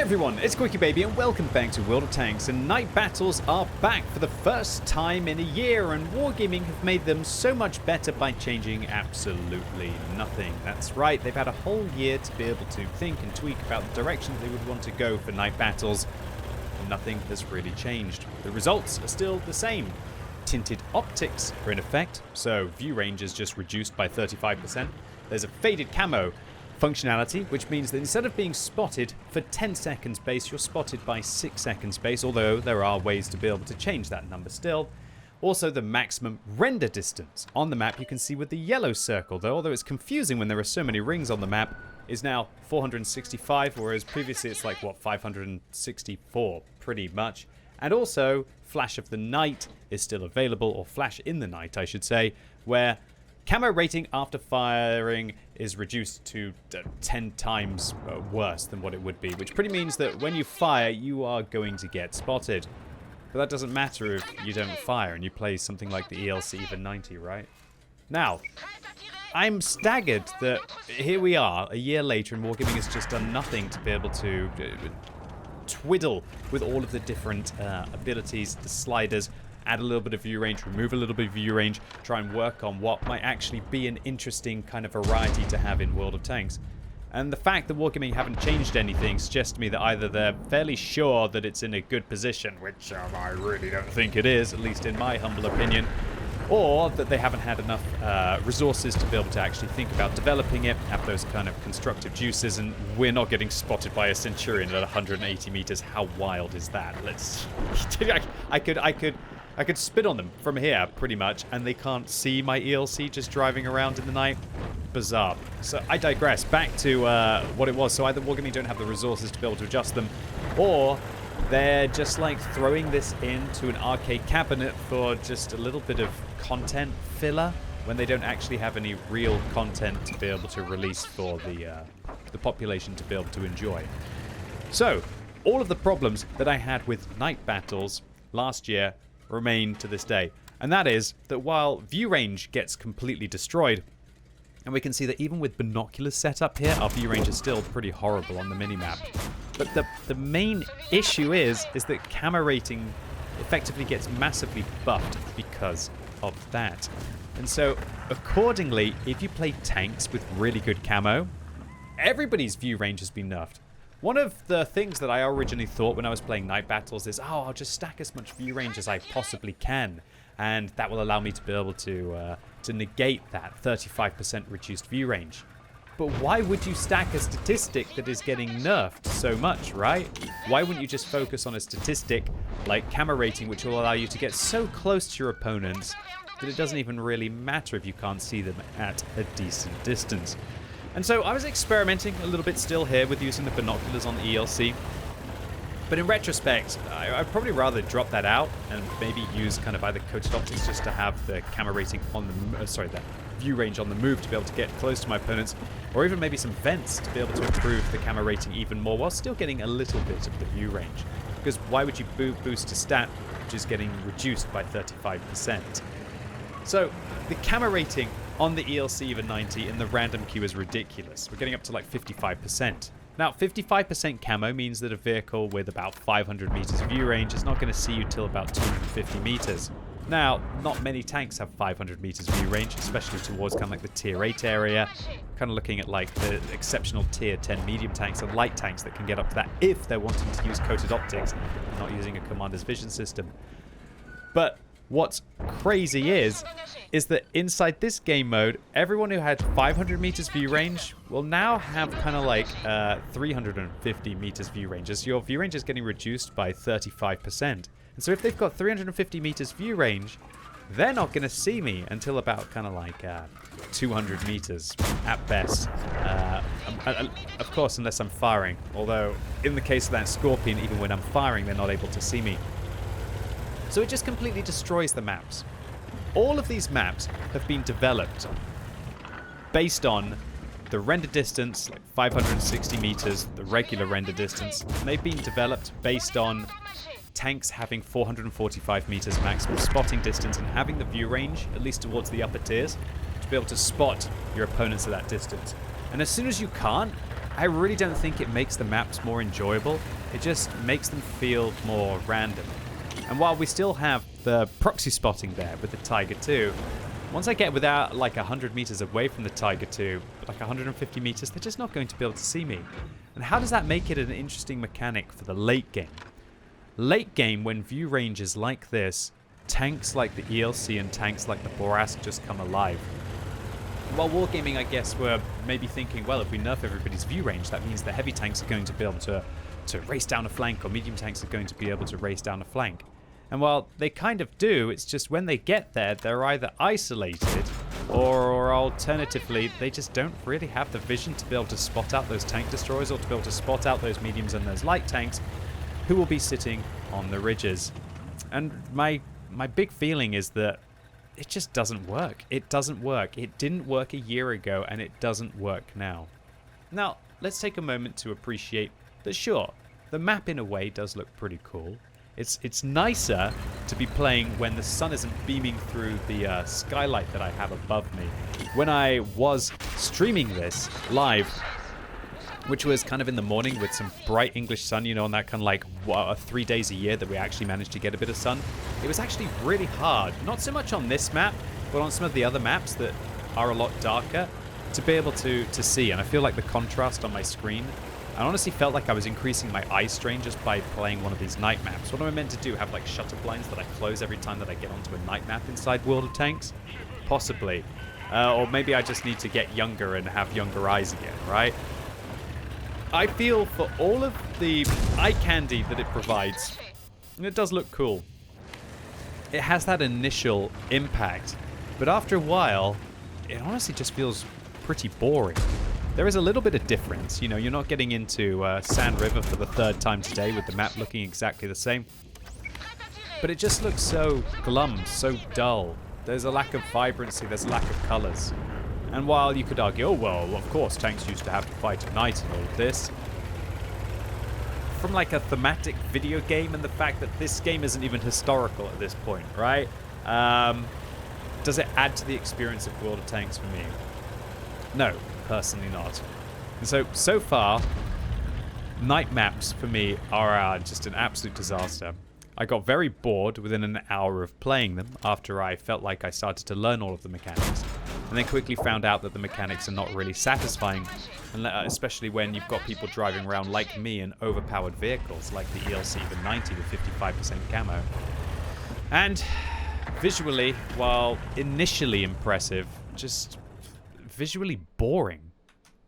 everyone, it's QuickyBaby and welcome back to World of Tanks, and night battles are back for the first time in a year, and Wargaming have made them so much better by changing absolutely nothing. That's right, they've had a whole year to be able to think and tweak about the direction they would want to go for night battles. Nothing has really changed. The results are still the same. Tinted optics are in effect, so view range is just reduced by 35%. There's a faded camo functionality, which means that instead of being spotted for 10 seconds base, you're spotted by 6 seconds base, although there are ways to be able to change that number still. Also, the maximum render distance on the map you can see with the yellow circle, though, although it's confusing when there are so many rings on the map, is now 465, whereas previously it's like, what, 564, pretty much. And also, Flash of the Night is still available, or Flash in the Night, I should say, where camo rating after firing is reduced to 10 times worse than what it would be, which pretty means that when you fire, you are going to get spotted. But that doesn't matter if you don't fire and you play something like the ELC even 90, right? Now, I'm staggered that here we are, a year later, and Wargaming has just done nothing to be able to twiddle with all of the different abilities, the sliders, add a little bit of view range, remove a little bit of view range, try and work on what might actually be an interesting kind of variety to have in World of Tanks. And the fact that Wargaming haven't changed anything suggests to me that either they're fairly sure that it's in a good position, which I really don't think it is, at least in my humble opinion, or that they haven't had enough resources to be able to actually think about developing it, have those kind of constructive juices, and we're not getting spotted by a Centurion at 180 meters. How wild is that? Let's... I could spit on them from here, pretty much, and they can't see my ELC just driving around in the night. Bizarre. So I digress. Back to what it was. So either Wargaming don't have the resources to be able to adjust them, or they're just like throwing this into an arcade cabinet for just a little bit of content filler when they don't actually have any real content to be able to release for the population to be able to enjoy. So all of the problems that I had with night battles last year remain to this day, and that is that while view range gets completely destroyed, and we can see that even with binoculars set up here, our view range is still pretty horrible on the minimap. But the main issue is that camo rating effectively gets massively buffed because of that. And so accordingly, if you play tanks with really good camo, everybody's view range has been nerfed. One of the things that I originally thought when I was playing night battles is, oh, I'll just stack as much view range as I possibly can, and that will allow me to be able to negate that 35% reduced view range. But why would you stack a statistic that is getting nerfed so much, right? Why wouldn't you just focus on a statistic like camo rating, which will allow you to get so close to your opponents that it doesn't even really matter if you can't see them at a decent distance? And so I was experimenting a little bit still here with using the binoculars on the ELC. But in retrospect, I'd probably rather drop that out and maybe use kind of either coated optics just to have the camo rating on the, the view range on the move to be able to get close to my opponents, or even maybe some vents to be able to improve the camo rating even more while still getting a little bit of the view range. Because why would you boost a stat which is getting reduced by 35%? So the camo rating on the ELC even 90 in the random queue is ridiculous. We're getting up to like 55%. Now, 55% camo means that a vehicle with about 500 meters view range is not going to see you till about 250 meters. Now, not many tanks have 500 meters view range, especially towards kind of like the tier 8 area. Kind of looking at like the exceptional tier 10 medium tanks and light tanks that can get up to that if they're wanting to use coated optics, not using a commander's vision system. But what's crazy is that inside this game mode, everyone who had 500 meters view range will now have kind of like 350 meters view range, as your view range is getting reduced by 35%. And so if they've got 350 meters view range, they're not going to see me until about kind of like 200 meters at best. Of course, unless I'm firing. Although, in the case of that Scorpion, even when I'm firing, they're not able to see me. So it just completely destroys the maps. All of these maps have been developed based on the render distance, like 560 meters, the regular render distance. And they've been developed based on tanks having 445 meters maximum spotting distance and having the view range, at least towards the upper tiers, to be able to spot your opponents at that distance. And as soon as you can't, I really don't think it makes the maps more enjoyable. It just makes them feel more random. And while we still have the proxy spotting there with the Tiger 2, once I get without like 100 meters away from the Tiger 2, like 150 meters, they're just not going to be able to see me. And how does that make it an interesting mechanic for the late game? Late game, when view range is like this, tanks like the ELC and tanks like the Borask just come alive. While Wargaming, I guess, were maybe thinking, well, if we nerf everybody's view range, that means the heavy tanks are going to be able to race down a flank, or medium tanks are going to be able to race down a flank. And while they kind of do, it's just when they get there, they're either isolated, or alternatively, they just don't really have the vision to be able to spot out those tank destroyers, or to be able to spot out those mediums and those light tanks who will be sitting on the ridges. And my big feeling is that it just doesn't work. It doesn't work. It didn't work a year ago, and it doesn't work now. Now, let's take a moment to appreciate that, sure, the map in a way does look pretty cool. It's nicer to be playing when the sun isn't beaming through the skylight that I have above me. When I was streaming this live, which was kind of in the morning with some bright English sun, you know, on that kind of like 3 days a year that we actually managed to get a bit of sun, it was actually really hard, not so much on this map, but on some of the other maps that are a lot darker, to be able to see. And I feel like the contrast on my screen, I honestly felt like I was increasing my eye strain just by playing one of these night maps. What am I meant to do? Have like shutter blinds that I close every time that I get onto a night map inside World of Tanks? Possibly. Or maybe I just need to get younger and have younger eyes again, right? I feel for all of the eye candy that it provides, and it does look cool. It has that initial impact, but after a while, it honestly just feels pretty boring. There is a little bit of difference, you know, you're not getting into Sand River for the 3rd time today with the map looking exactly the same. But it just looks so glum, so dull. There's a lack of vibrancy, there's a lack of colors. And while you could argue, oh well, of course, tanks used to have to fight at night and all of this, from like a thematic video game and the fact that this game isn't even historical at this point, right? Does it add to the experience of World of Tanks for me? No, personally not. And so far, night maps for me are just an absolute disaster. I got very bored within an hour of playing them after I felt like I started to learn all of the mechanics, and then quickly found out that the mechanics are not really satisfying, especially when you've got people driving around like me in overpowered vehicles like the ELC the 90 with 55% camo. And visually, while initially impressive, just visually boring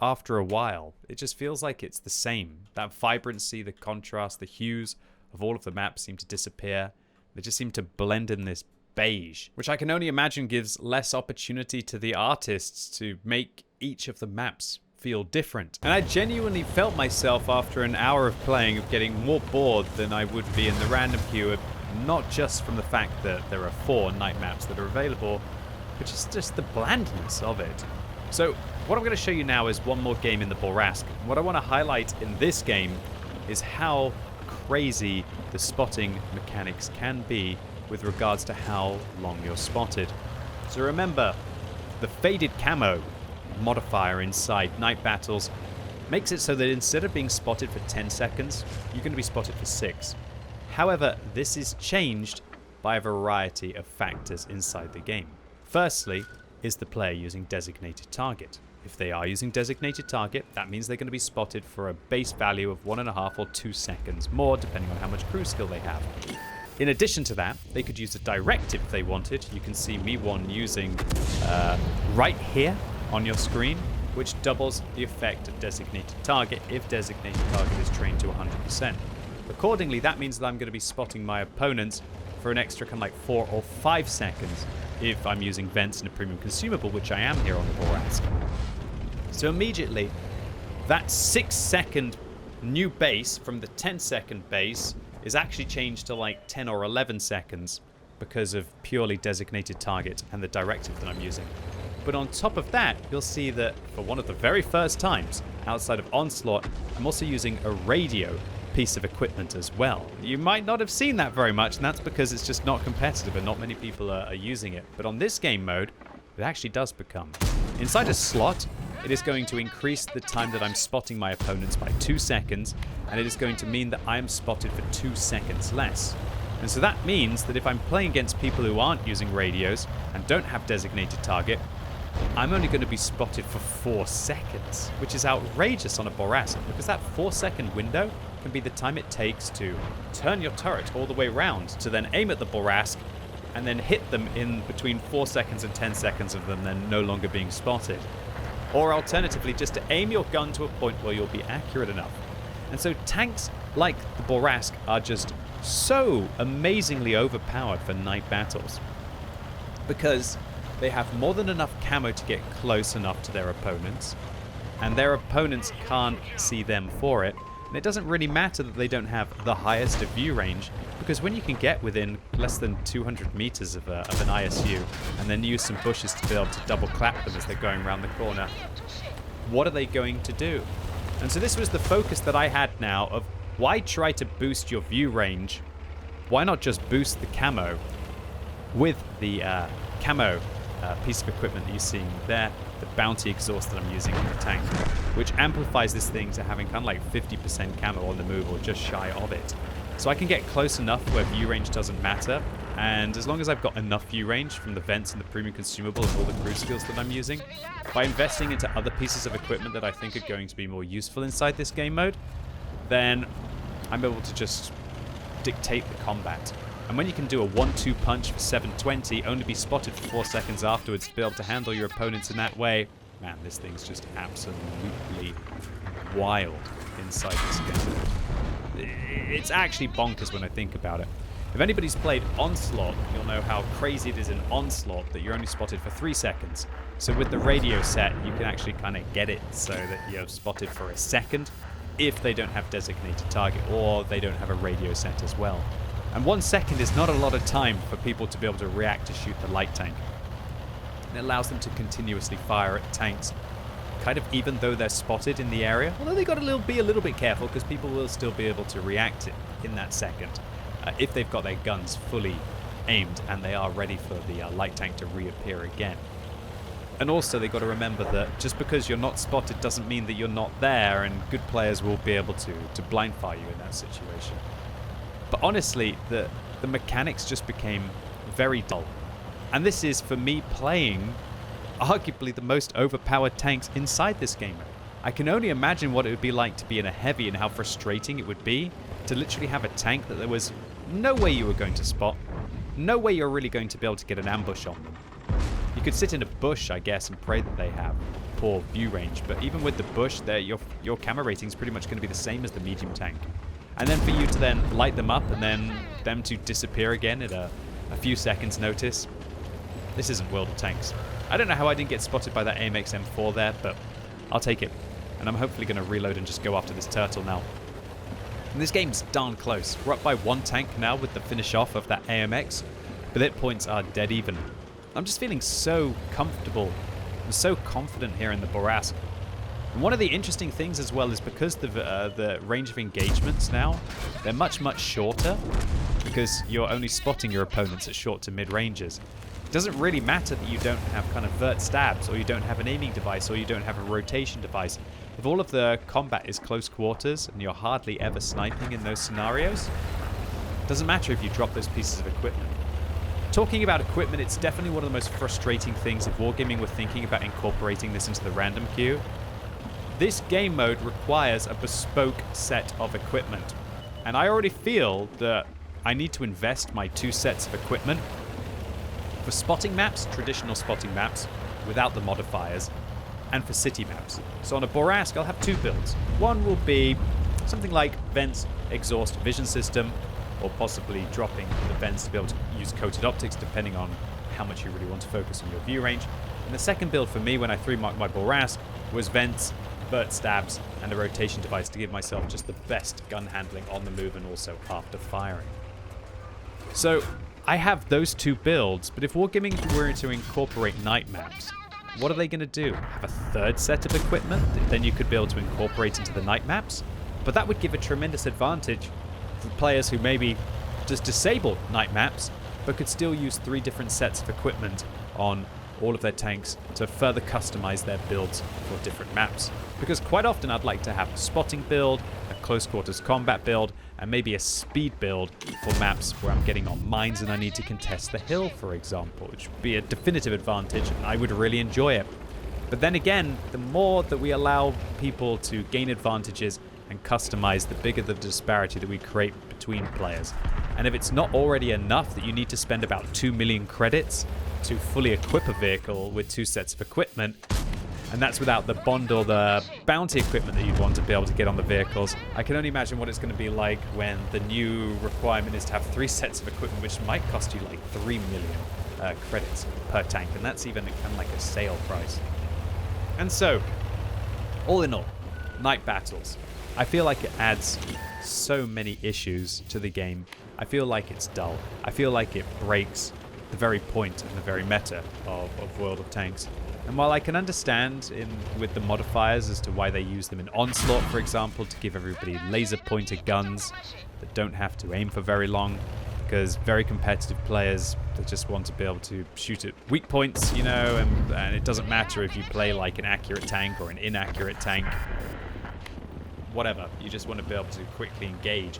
after a while. It just feels like it's the same. That vibrancy, the contrast, the hues of all of the maps seem to disappear. They just seem to blend in this beige, which I can only imagine gives less opportunity to the artists to make each of the maps feel different. And I genuinely felt myself after an hour of playing of getting more bored than I would be in the random queue, not just from the fact that there are 4 night maps that are available, but just the blandness of it. So what I'm going to show you now is one more game in the Borask. What I want to highlight in this game is how crazy the spotting mechanics can be with regards to how long you're spotted. So remember, the faded camo modifier inside Night Battles makes it so that instead of being spotted for 10 seconds, you're going to be spotted for 6. However, this is changed by a variety of factors inside the game. Firstly, is the player using designated target? If they are using designated target, that means they're going to be spotted for a base value of 1.5 or 2 seconds more, depending on how much crew skill they have. In addition to that, they could use a directive if they wanted. You can see me one using right here on your screen, which doubles the effect of designated target if designated target is trained to 100%. Accordingly, that means that I'm going to be spotting my opponents for an extra kind of like 4 or 5 seconds if I'm using vents and a premium consumable, which I am here on the Borask. So immediately, that 6-second new base from the 10-second base is actually changed to like 10 or 11 seconds because of purely designated target and the directive that I'm using. But on top of that, you'll see that for one of the very first times outside of Onslaught, I'm also using a radio piece of equipment as well. You might not have seen that very much, and that's because it's just not competitive and not many people are using it. But on this game mode, it actually does become. Inside a slot, it is going to increase the time that I'm spotting my opponents by 2 seconds, and it is going to mean that I am spotted for 2 seconds less. And so that means that if I'm playing against people who aren't using radios and don't have designated target, I'm only going to be spotted for 4 seconds, which is outrageous on a Borask, because that 4-second window can be the time it takes to turn your turret all the way around to then aim at the Borask and then hit them in between 4 seconds and 10 seconds of them then no longer being spotted. Or alternatively, just to aim your gun to a point where you'll be accurate enough. And so tanks like the Borask are just so amazingly overpowered for night battles, because they have more than enough camo to get close enough to their opponents, and their opponents can't see them for it. And it doesn't really matter that they don't have the highest view range, because when you can get within less than 200 meters of an ISU and then use some bushes to be able to double clap them as they're going around the corner, what are they going to do? And so this was the focus that I had now of, why try to boost your view range? Why not just boost the camo with the camo piece of equipment that you're seeing there, the bounty exhaust that I'm using in the tank, which amplifies this thing to having kind of like 50% camo on the move or just shy of it. So I can get close enough where view range doesn't matter, and as long as I've got enough view range from the vents and the premium consumable and all the cruise skills that I'm using, by investing into other pieces of equipment that I think are going to be more useful inside this game mode, then I'm able to just dictate the combat. And when you can do a 1-2 punch for 720, only be spotted for 4 seconds afterwards to be able to handle your opponents in that way, man, this thing's just absolutely wild inside this game. It's actually bonkers when I think about it. If anybody's played Onslaught, you'll know how crazy it is in Onslaught that you're only spotted for 3 seconds. So with the radio set, you can actually kind of get it so that you're spotted for a second if they don't have designated target or they don't have a radio set as well. And 1 second is not a lot of time for people to be able to react to shoot the light tank. And it allows them to continuously fire at tanks, kind of even though they're spotted in the area. Although they got to be a little bit careful, because people will still be able to react in that second if they've got their guns fully aimed and they are ready for the light tank to reappear again. And also they've got to remember that just because you're not spotted doesn't mean that you're not there, and good players will be able to blind fire you in that situation. But honestly, the mechanics just became very dull. And this is, for me, playing arguably the most overpowered tanks inside this game mode. I can only imagine what it would be like to be in a heavy and how frustrating it would be to literally have a tank that there was no way you were going to spot, no way you're really going to be able to get an ambush on them. You could sit in a bush, I guess, and pray that they have poor view range, but even with the bush there, your camo rating is pretty much going to be the same as the medium tank. And then for you to then light them up and then them to disappear again at a few seconds notice, this isn't World of Tanks. I don't know how I didn't get spotted by that AMX M4 there, but I'll take it. And I'm hopefully going to reload and just go after this turtle now. And this game's darn close. We're up by 1 tank now with the finish off of that AMX, but hit points are dead even. I'm just feeling so comfortable and so confident here in the Borask. And one of the interesting things as well is because the range of engagements now, they're much, much shorter, because you're only spotting your opponents at short to mid ranges. It doesn't really matter that you don't have kind of vert stabs, or you don't have an aiming device, or you don't have a rotation device. If all of the combat is close quarters and you're hardly ever sniping in those scenarios, it doesn't matter if you drop those pieces of equipment. Talking about equipment, it's definitely one of the most frustrating things if Wargaming were thinking about incorporating this into the random queue. This game mode requires a bespoke set of equipment, and I already feel that I need to invest my 2 sets of equipment for spotting maps, traditional spotting maps, without the modifiers, and for city maps. So on a Borask, I'll have 2 builds. One will be something like vents, exhaust, vision system, or possibly dropping the vents to be able to use coated optics, depending on how much you really want to focus on your view range. And the second build for me, when I 3-marked my Borask, was vents, vert stabs, and a rotation device to give myself just the best gun handling on the move and also after firing. So I have those 2 builds, but if Wargaming were to incorporate night maps, what are they going to do? Have a 3rd set of equipment that then you could be able to incorporate into the night maps? But that would give a tremendous advantage for players who maybe just disable night maps, but could still use 3 different sets of equipment on all of their tanks to further customize their builds for different maps. Because quite often I'd like to have a spotting build, a close quarters combat build, and maybe a speed build for maps where I'm getting on mines and I need to contest the hill, for example, which would be a definitive advantage and I would really enjoy it. But then again, the more that we allow people to gain advantages and customize, the bigger the disparity that we create between players. And if it's not already enough that you need to spend about 2 million credits to fully equip a vehicle with 2 sets of equipment, and that's without the bond or the bounty equipment that you'd want to be able to get on the vehicles, I can only imagine what it's going to be like when the new requirement is to have 3 sets of equipment, which might cost you like 3 million credits per tank, and that's even kind of like a sale price. And so, all in all, night battles. I feel like it adds so many issues to the game. I feel like it's dull. I feel like it breaks the very point and the very meta of World of Tanks. And while I can understand with the modifiers as to why they use them in Onslaught, for example, to give everybody laser pointer guns that don't have to aim for very long, because very competitive players that just want to be able to shoot at weak points, you know, and it doesn't matter if you play like an accurate tank or an inaccurate tank, whatever. You just want to be able to quickly engage.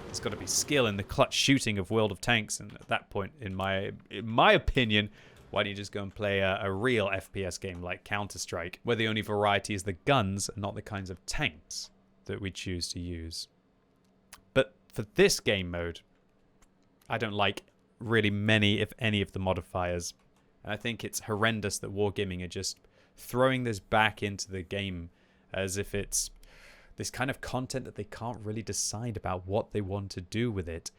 It's got to be skill in the clutch shooting of World of Tanks, and at that point, in my opinion, why don't you just go and play a real FPS game like Counter-Strike, where the only variety is the guns and not the kinds of tanks that we choose to use. But for this game mode, I don't like really many, if any, of the modifiers. And I think it's horrendous that Wargaming are just throwing this back into the game as if it's this kind of content that they can't really decide about what they want to do with it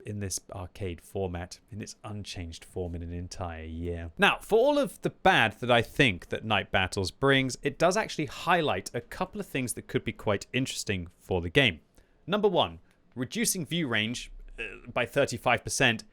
in this arcade format, in its unchanged form in an entire year. Now, for all of the bad that I think that Night Battles brings, it does actually highlight a couple of things that could be quite interesting for the game. Number one, reducing view range by 35%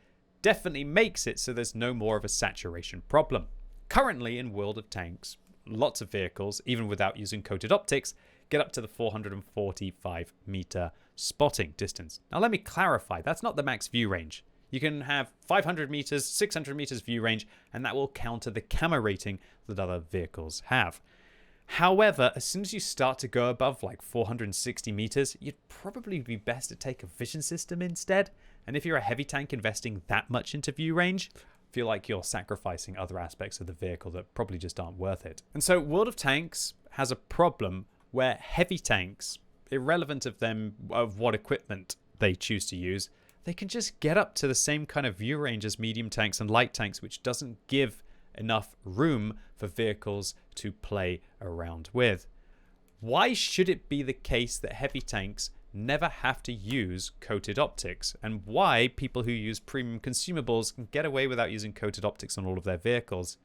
definitely makes it so there's no more of a saturation problem. Currently in World of Tanks, lots of vehicles, even without using coated optics, get up to the 445 meter spotting distance. Now let me clarify, that's not the max view range. You can have 500 meters, 600 meters view range, and that will counter the camo rating that other vehicles have. However, as soon as you start to go above like 460 meters, you'd probably be best to take a vision system instead. And if you're a heavy tank investing that much into view range, I feel like you're sacrificing other aspects of the vehicle that probably just aren't worth it. And so World of Tanks has a problem where heavy tanks, irrelevant of what equipment they choose to use, they can just get up to the same kind of view range as medium tanks and light tanks, which doesn't give enough room for vehicles to play around with. Why should it be the case that heavy tanks never have to use coated optics, and why people who use premium consumables can get away without using coated optics on all of their vehicles?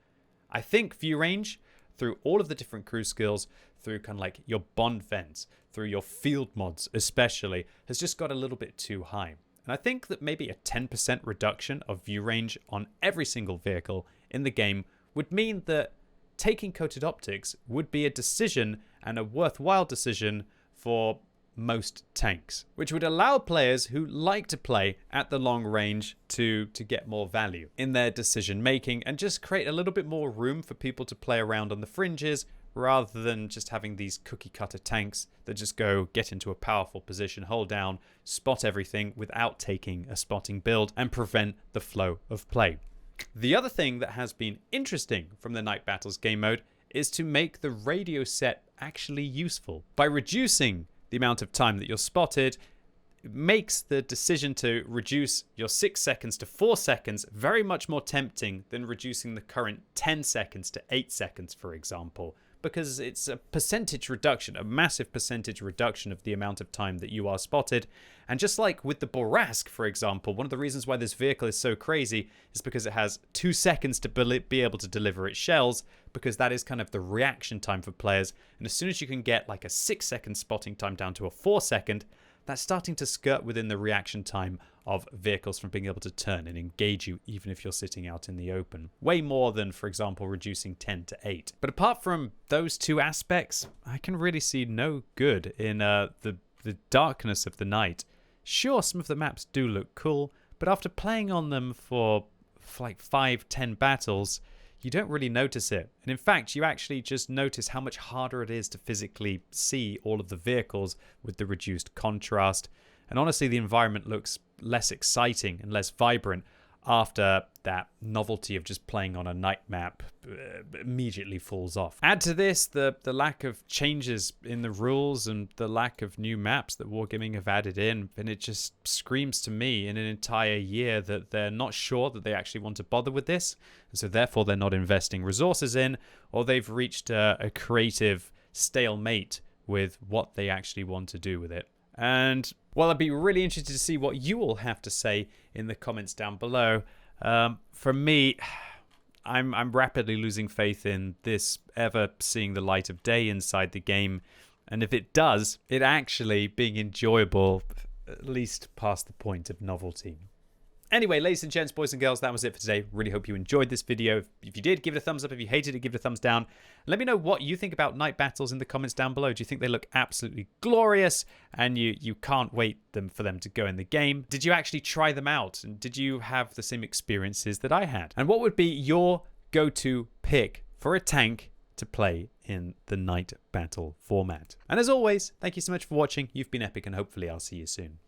I think view range, through all of the different crew skills, through kind of like your bond vents, through your field mods especially, has just got a little bit too high. And I think that maybe a 10% reduction of view range on every single vehicle in the game would mean that taking coated optics would be a decision, and a worthwhile decision, for most tanks, which would allow players who like to play at the long range to get more value in their decision making, and just create a little bit more room for people to play around on the fringes, rather than just having these cookie cutter tanks that just go get into a powerful position, hold down, spot everything without taking a spotting build, and prevent the flow of play. The other thing that has been interesting from the Night Battles game mode is to make the radio set actually useful. By reducing the amount of time that you're spotted, it makes the decision to reduce your 6 seconds to 4 seconds very much more tempting than reducing the current 10 seconds to 8 seconds, for example, because it's a percentage reduction, a massive percentage reduction of the amount of time that you are spotted. And just like with the Borask, for example, one of the reasons why this vehicle is so crazy is because it has 2 seconds to be able to deliver its shells, because that is kind of the reaction time for players. And as soon as you can get like a 6-second spotting time down to a 4-second, that's starting to skirt within the reaction time of vehicles from being able to turn and engage you, even if you're sitting out in the open. Way more than, for example, reducing 10 to 8. But apart from those two aspects, I can really see no good in the darkness of the night. Sure, some of the maps do look cool, but after playing on them for like 5-10 battles, you don't really notice it. And in fact, you actually just notice how much harder it is to physically see all of the vehicles with the reduced contrast. And honestly, the environment looks less exciting and less vibrant after that novelty of just playing on a night map immediately falls off. Add to this the lack of changes in the rules and the lack of new maps that Wargaming have added in, and it just screams to me in an entire year that they're not sure that they actually want to bother with this, and so therefore they're not investing resources in, or they've reached a creative stalemate with what they actually want to do with it. And well, I'd be really interested to see what you all have to say in the comments down below. For me, I'm rapidly losing faith in this ever seeing the light of day inside the game. And if it does, it actually being enjoyable, at least past the point of novelty. Anyway, ladies and gents, boys and girls, that was it for today. Really hope you enjoyed this video. If you did, give it a thumbs up. If you hated it, give it a thumbs down. Let me know what you think about night battles in the comments down below. Do you think they look absolutely glorious and you can't wait for them to go in the game? Did you actually try them out? And did you have the same experiences that I had? And what would be your go-to pick for a tank to play in the night battle format? And as always, thank you so much for watching. You've been epic, and hopefully I'll see you soon.